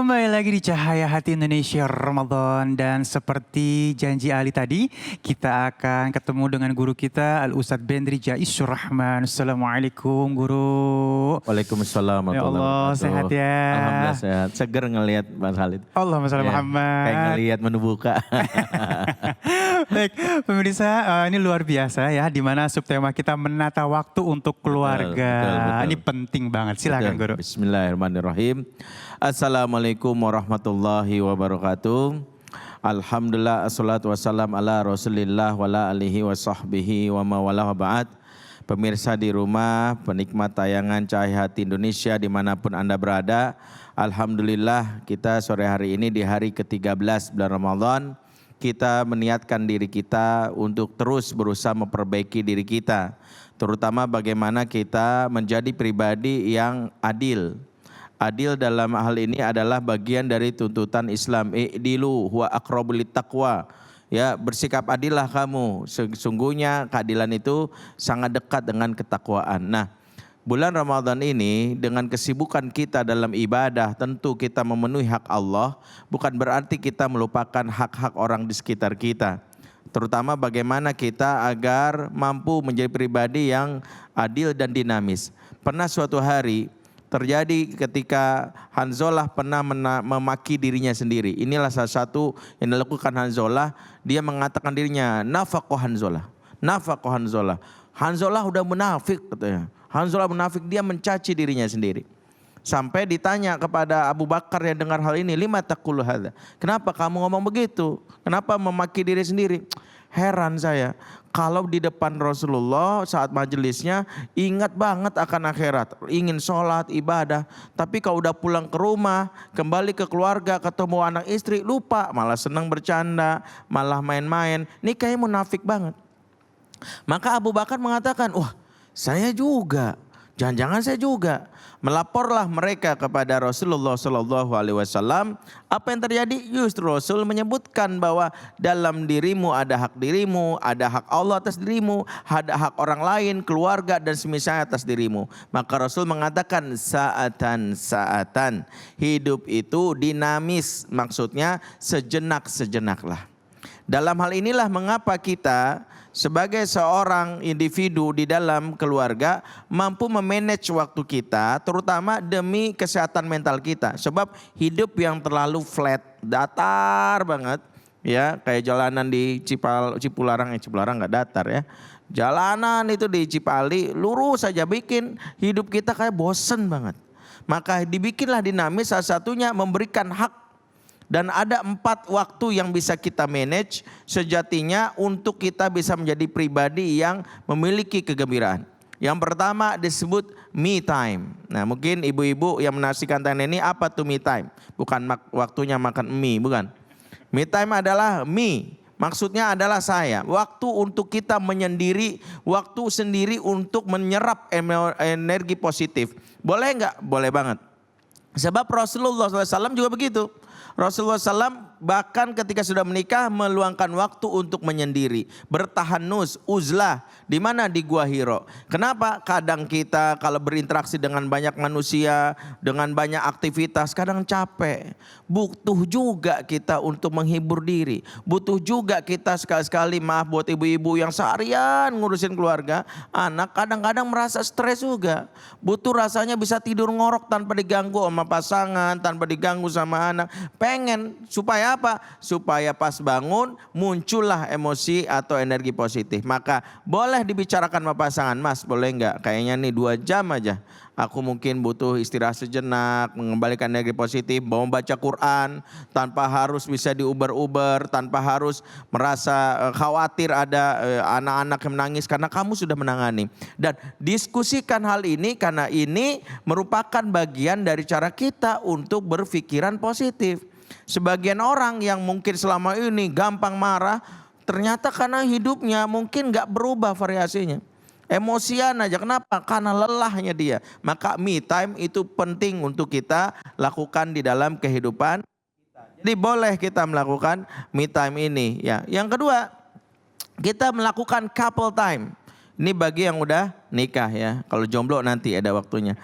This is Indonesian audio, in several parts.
Kembali lagi di Cahaya Hati Indonesia Ramadan, dan seperti janji Ali tadi, kita akan ketemu dengan guru kita Al-Ustadz Bendri Jaisur Rahman. Assalamualaikum guru. Waalaikumsalam Ya warahmatullahi Allah, wabarakatuh. sehat ya. Alhamdulillah sehat. Seger ngelihat Mas Khalid. Allahumma sholli Ya, Muhammad. kayak ngelihat menu buka. Baik, pemirsa, ini luar biasa ya, di mana subtema kita menata waktu untuk keluarga. Betul. Ini penting banget, silakan Betul. guru. Bismillahirrahmanirrahim. Assalamualaikum warahmatullahi wabarakatuh. Alhamdulillah, assalatu wassalam ala rasulillah wa ala alihi wa sahbihi wa mawala wa ba'd. Pemirsa di rumah, penikmat tayangan Cahaya Hati Indonesia dimanapun Anda berada. Alhamdulillah, kita sore hari ini di hari ke-13 bulan Ramadan, kita meniatkan diri kita untuk terus berusaha memperbaiki diri kita. Terutama bagaimana kita menjadi pribadi yang adil. Adil dalam hal ini adalah bagian dari tuntutan Islam. I'dilu huwa aqrabu littaqwa. Ya, bersikap adillah kamu. Sesungguhnya keadilan itu sangat dekat dengan ketakwaan. Nah, bulan Ramadan ini dengan kesibukan kita dalam ibadah, tentu kita memenuhi hak Allah, bukan berarti kita melupakan hak-hak orang di sekitar kita. Terutama bagaimana kita agar mampu menjadi pribadi yang adil dan dinamis. Pernah suatu hari terjadi ketika Hanzalah pernah memaki dirinya sendiri. Inilah salah satu yang dilakukan Hanzalah. Dia mengatakan dirinya nafaqah Hanzalah. Nafaqah Hanzalah. Hanzalah udah munafik katanya. Hanzalah munafik, dia mencaci dirinya sendiri. Sampai ditanya kepada Abu Bakar yang dengar hal ini, lima taqulu hadza? Kenapa kamu ngomong begitu? Kenapa memaki diri sendiri? Heran saya, kalau di depan Rasulullah saat majelisnya ingat banget akan akhirat, ingin sholat, ibadah. Tapi kalau udah pulang ke rumah, kembali ke keluarga, ketemu anak istri, lupa, malah senang bercanda, malah main-main. Ini kayaknya munafik banget. Maka Abu Bakar mengatakan, wah saya juga, jangan-jangan saya juga. Melaporlah mereka kepada Rasulullah SAW. Apa yang terjadi? Justru Rasul menyebutkan bahwa dalam dirimu ada hak dirimu, ada hak Allah atas dirimu, ada hak orang lain, keluarga dan semisalnya atas dirimu. Maka Rasul mengatakan saatan. Hidup itu dinamis, maksudnya sejenak-sejenaklah. Dalam hal inilah mengapa kita sebagai seorang individu di dalam keluarga mampu memanage waktu kita, terutama demi kesehatan mental kita. Sebab hidup yang terlalu flat, datar banget, ya kayak jalanan di Cipularang nggak datar ya. Jalanan itu di Cipali lurus saja, bikin hidup kita kayak bosen banget. Maka dibikinlah dinamis, salah satunya memberikan hak. Dan ada 4 waktu yang bisa kita manage sejatinya untuk kita bisa menjadi pribadi yang memiliki kegembiraan. Yang pertama disebut me time. Nah mungkin ibu-ibu yang menyaksikan tayangan ini, apa tuh me time? Bukan waktunya makan mie, bukan. Me time adalah me, maksudnya adalah saya. Waktu untuk kita menyendiri, waktu sendiri untuk menyerap energi positif. Boleh nggak? Boleh banget. Sebab Rasulullah SAW juga begitu. Rasulullah SAW bahkan ketika sudah menikah meluangkan waktu untuk menyendiri, bertahanus, uzlah. Di mana? Di Gua Hiro. Kenapa? Kadang kita kalau berinteraksi dengan banyak manusia, dengan banyak aktivitas, kadang capek. Butuh juga kita untuk menghibur diri. Butuh juga kita sekali-sekali, maaf buat ibu-ibu yang seharian ngurusin keluarga, anak kadang-kadang merasa stres juga. Butuh rasanya bisa tidur ngorok tanpa diganggu sama pasangan, tanpa diganggu sama anak. Pengen supaya apa? Supaya pas bangun muncullah emosi atau energi positif. Maka boleh dibicarakan sama pasangan, Mas boleh nggak? Kayaknya nih 2 jam aja. Aku mungkin butuh istirahat sejenak, mengembalikan energi positif, mau baca Quran, tanpa harus bisa diuber-uber, tanpa harus merasa khawatir ada anak-anak yang menangis karena kamu sudah menangani. Dan diskusikan hal ini karena ini merupakan bagian dari cara kita untuk berpikiran positif. Sebagian orang yang mungkin selama ini gampang marah, ternyata karena hidupnya mungkin gak berubah variasinya. Emosian aja, kenapa? Karena lelahnya dia. Maka me time itu penting untuk kita lakukan di dalam kehidupan. Jadi boleh kita melakukan me time ini. Ya. Yang kedua, kita melakukan couple time. Ini bagi yang udah nikah ya. Kalau jomblo nanti ada waktunya.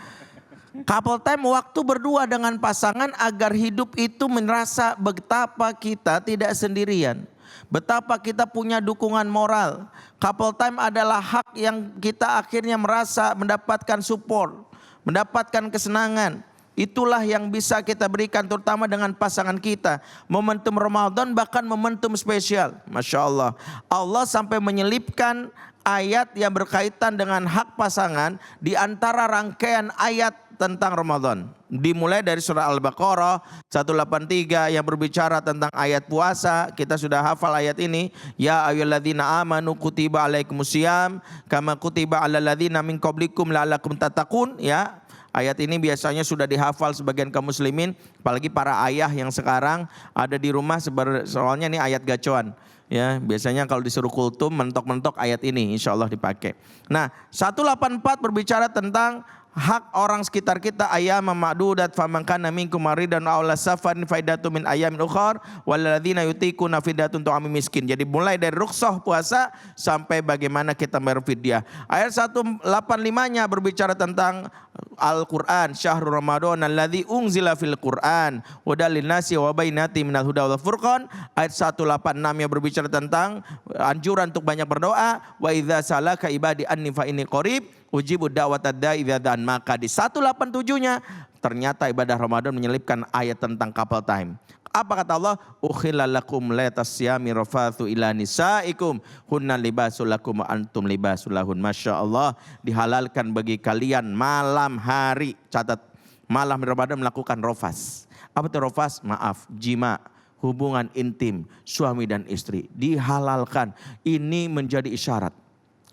Couple time waktu berdua dengan pasangan agar hidup itu merasa betapa kita tidak sendirian. Betapa kita punya dukungan moral. Couple time adalah hak yang kita akhirnya merasa mendapatkan support, mendapatkan kesenangan. Itulah yang bisa kita berikan terutama dengan pasangan kita. Momentum Ramadan bahkan momentum spesial. Masya Allah. Allah sampai menyelipkan ayat yang berkaitan dengan hak pasangan di antara rangkaian ayat tentang Ramadan. Dimulai dari surah Al-Baqarah 183 yang berbicara tentang ayat puasa. Kita sudah hafal ayat ini. Ya ayyuhalladzina amanu kutiba alaikumusiyam kama kutiba alal ladzina min qablikum la'allakum tattaqun. Ya, ayat ini biasanya sudah dihafal sebagian kaum muslimin, apalagi para ayah yang sekarang ada di rumah soalnya ini ayat gacoan. Ya, biasanya kalau disuruh kultum mentok-mentok ayat ini insya Allah dipakai. Nah, 184 berbicara tentang hak orang sekitar kita. Ayyam ma'dudat faman kana minkum maridan aw ala safarin faidatu min ayyamin ukhar walladzina yutiquna fidyatun ta'am miskin. Jadi mulai dari rukhsah puasa sampai bagaimana kita berfidyah. Ayat 185-nya berbicara tentang Al-Quran. Syahrul Ramadan alladzi unzila fil Quran hudal linnasi wa bayyinatin minal huda wal furqan. Ayat 186-nya berbicara tentang anjuran untuk banyak berdoa. Wa idza salaka ibadi anni fa inni qarib ujibu da'watad da'i idza da'an. Maka di 187-nya ternyata ibadah Ramadan menyelipkan ayat tentang couple time. Apa kata Allah? Ukhilla lakum laitas siyami rafathu ila nisaikum hunna libasul lakum wa antum libasul lahun. Masya Allah, dihalalkan bagi kalian malam hari. Catat, malam Ramadan melakukan rofas. Apa itu rofas? Maaf, jima, hubungan intim suami dan istri dihalalkan. Ini menjadi isyarat.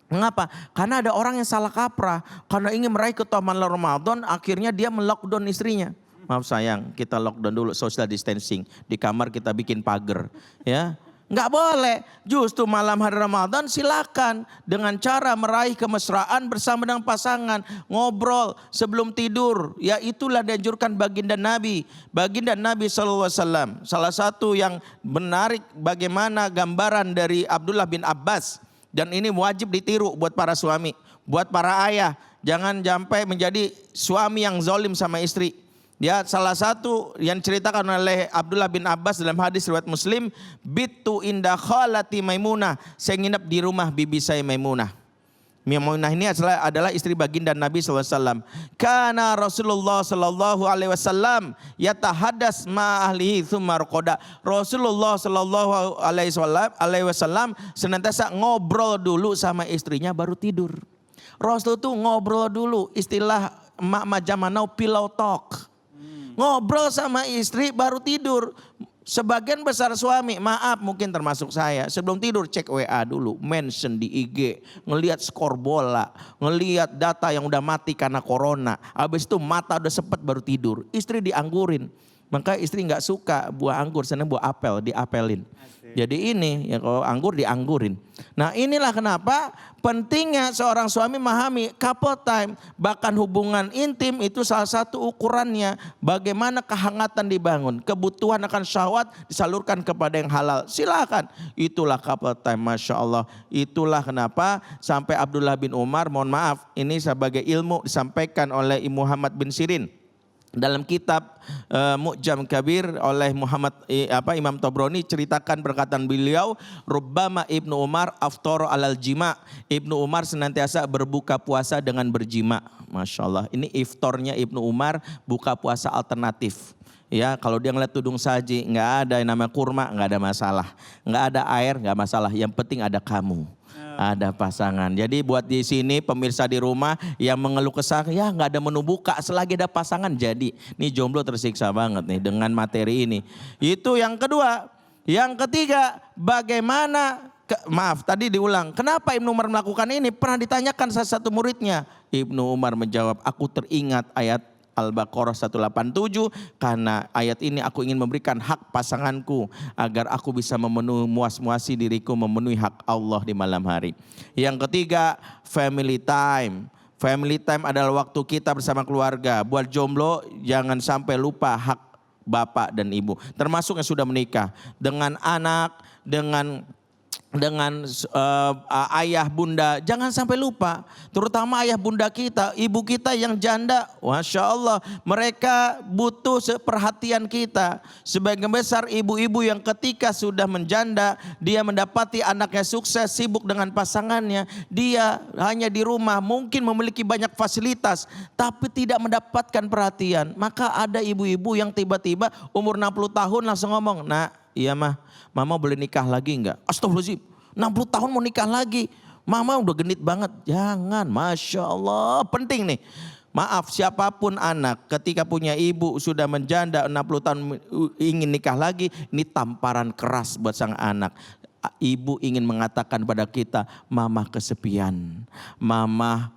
Mengapa? Karena ada orang yang salah kaprah. Karena ingin meraih keutamaan Ramadan, akhirnya dia melockdown istrinya. Maaf sayang, kita lockdown dulu, social distancing. Di kamar kita bikin pagar. Ya, nggak boleh. Justru malam hari Ramadan silakan dengan cara meraih kemesraan bersama dengan pasangan, ngobrol sebelum tidur. Ya, itulah dianjurkan baginda Nabi. Baginda Nabi SAW. Salah satu yang menarik bagaimana gambaran dari Abdullah bin Abbas. Dan ini wajib ditiru buat para suami, buat para ayah. Jangan sampai menjadi suami yang zalim sama istri. Ya, salah satu yang diceritakan oleh Abdullah bin Abbas dalam hadis riwayat Muslim, bitu inda khalati Maimunah, saya nginep di rumah bibi saya Maimunah. Maimunah ini adalah istri baginda Nabi SAW. Kana Rasulullah SAW yatahadas ma ahlihi thumma raqada. Rasulullah SAW senantiasa ngobrol dulu sama istrinya baru tidur. Rasul tuh ngobrol dulu, istilah emak-emak zaman now pillow talk. Ngobrol sama istri baru tidur. Sebagian besar suami, maaf mungkin termasuk saya, sebelum tidur cek WA dulu, mention di IG, ngelihat skor bola, ngelihat data yang udah mati karena corona. Habis itu mata udah sepet baru tidur. Istri dianggurin. Maka istri nggak suka buah anggur, senang buah apel, diapelin. Jadi ini ya kalau anggur dianggurin. Nah, inilah kenapa pentingnya seorang suami memahami couple time, bahkan hubungan intim itu salah satu ukurannya bagaimana kehangatan dibangun, kebutuhan akan syahwat disalurkan kepada yang halal. Silakan, itulah couple time, masya Allah. Itulah kenapa sampai Abdullah bin Umar, mohon maaf, ini sebagai ilmu disampaikan oleh Muhammad bin Sirin. Dalam kitab Mu'jam Kabir oleh Imam Tabrani ceritakan perkataan beliau, rubbama Ibnu Umar aftar alal jima. Ibnu Umar senantiasa berbuka puasa dengan berjima. Masya Allah, ini iftarnya Ibnu Umar, buka puasa alternatif. Ya, kalau dia ngeliat tudung saji, nggak ada yang namanya kurma, nggak ada masalah. Nggak ada air, nggak masalah. Yang penting ada kamu. Ada pasangan. Jadi buat di sini pemirsa di rumah yang mengeluh kesah, ya nggak ada menu buka selagi ada pasangan jadi. Nih jomblo tersiksa banget nih dengan materi ini. Itu yang kedua. Yang ketiga, bagaimana, maaf tadi diulang. Kenapa Ibnu Umar melakukan ini? Pernah ditanyakan salah satu muridnya. Ibnu Umar menjawab, aku teringat ayat Al-Baqarah 187, karena ayat ini aku ingin memberikan hak pasanganku agar aku bisa memuasi diriku, memenuhi hak Allah di malam hari. Yang ketiga, family time. Family time adalah waktu kita bersama keluarga. Buat jomblo jangan sampai lupa hak bapak dan ibu, termasuk yang sudah menikah, dengan anak, dengan dengan ayah bunda, jangan sampai lupa. Terutama ayah bunda kita, ibu kita yang janda, Masya Allah, mereka butuh perhatian kita. Sebagian besar ibu-ibu yang ketika sudah menjanda, dia mendapati anaknya sukses, sibuk dengan pasangannya, dia hanya di rumah, mungkin memiliki banyak fasilitas, tapi tidak mendapatkan perhatian. Maka ada ibu-ibu yang tiba-tiba umur 60 tahun langsung ngomong, "Nak, iya mah, mama boleh nikah lagi enggak?" Astagfirullahaladzim, 60 tahun mau nikah lagi. Mama udah genit banget. Jangan, Masya Allah. Penting nih. Maaf, siapapun anak ketika punya ibu sudah menjanda 60 tahun ingin nikah lagi. Ini tamparan keras buat sang anak. Ibu ingin mengatakan pada kita, mama kesepian, mama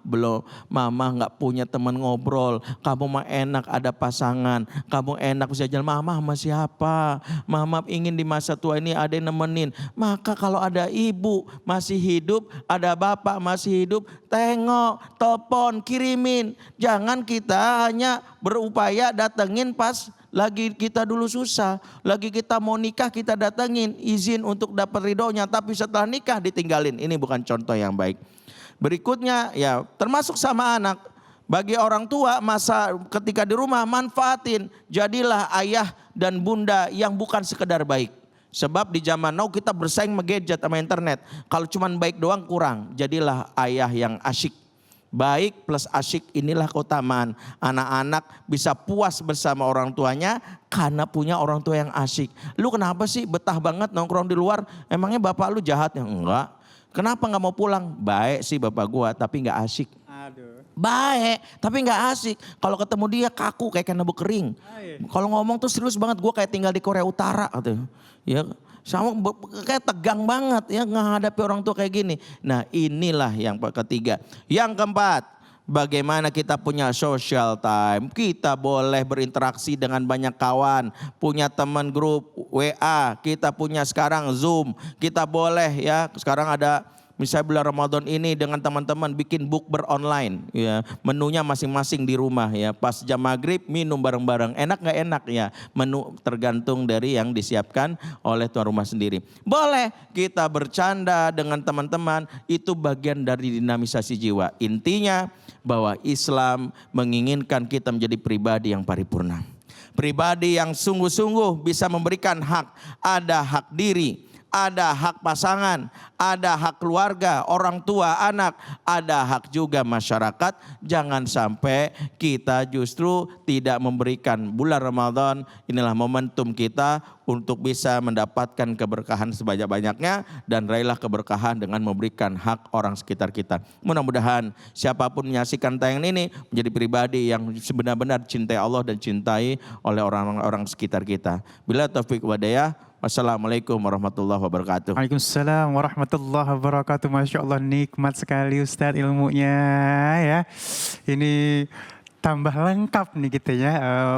nggak punya teman ngobrol, kamu mah enak ada pasangan, kamu enak bisa jalan, mama sama siapa, mama ingin di masa tua ini ada yang nemenin. Maka kalau ada ibu masih hidup, ada bapak masih hidup, tengok, telepon, kirimin. Jangan kita hanya berupaya datengin pas lagi kita dulu susah, lagi kita mau nikah kita datengin, izin untuk dapat ridhonya, tapi setelah nikah ditinggalin. Ini bukan contoh yang baik. Berikutnya ya termasuk sama anak. Bagi orang tua masa ketika di rumah manfaatin, jadilah ayah dan bunda yang bukan sekedar baik. Sebab di zaman now kita bersaing sama gadget sama internet. Kalau cuman baik doang kurang, jadilah ayah yang asyik. Baik plus asyik, inilah keutamaan. Anak-anak bisa puas bersama orang tuanya karena punya orang tua yang asyik. Lu kenapa sih betah banget nongkrong di luar? Emangnya bapak lu jahat? Ya enggak. Kenapa gak mau pulang? Baik sih bapak gua tapi gak asyik. Aduh. Baik tapi gak asyik. Kalau ketemu dia kaku kayak kena kering. Kalau ngomong tuh serius banget, gua kayak tinggal di Korea Utara gitu. Ya, sama kayak tegang banget ya menghadapi orang tua kayak gini. Nah inilah yang ketiga. Yang keempat, bagaimana kita punya social time. Kita boleh berinteraksi dengan banyak kawan. Punya teman grup WA. Kita punya sekarang Zoom. Kita boleh ya sekarang ada misalnya bulan Ramadan ini dengan teman-teman bikin bukber online ya, menunya masing-masing di rumah ya, pas jam maghrib minum bareng-bareng, enak gak enak ya, menu tergantung dari yang disiapkan oleh tuan rumah sendiri. Boleh kita bercanda dengan teman-teman, itu bagian dari dinamisasi jiwa. Intinya bahwa Islam menginginkan kita menjadi pribadi yang paripurna, pribadi yang sungguh-sungguh bisa memberikan hak. Ada hak diri, ada hak pasangan, ada hak keluarga, orang tua, anak, ada hak juga masyarakat. Jangan sampai kita justru tidak memberikan bulan Ramadan, inilah momentum kita untuk bisa mendapatkan keberkahan sebanyak-banyaknya dan raihlah keberkahan dengan memberikan hak orang sekitar kita. Mudah-mudahan siapapun menyaksikan tayangan ini menjadi pribadi yang sebenar-benar cintai Allah dan cintai oleh orang-orang sekitar kita. Bila taufik wadayah. Wassalamualaikum warahmatullahi wabarakatuh. Waalaikumsalam warahmatullahi wabarakatuh. Masya Allah, nikmat sekali Ustadz ilmunya ya. Ini tambah lengkap nih kita ya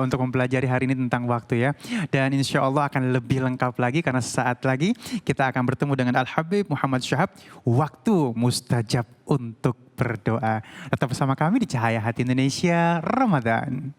untuk mempelajari hari ini tentang waktu ya. Dan insya Allah akan lebih lengkap lagi karena sesaat lagi kita akan bertemu dengan Al-Habib Muhammad Syahab. Waktu mustajab untuk berdoa. Tetap bersama kami di Cahaya Hati Indonesia Ramadan.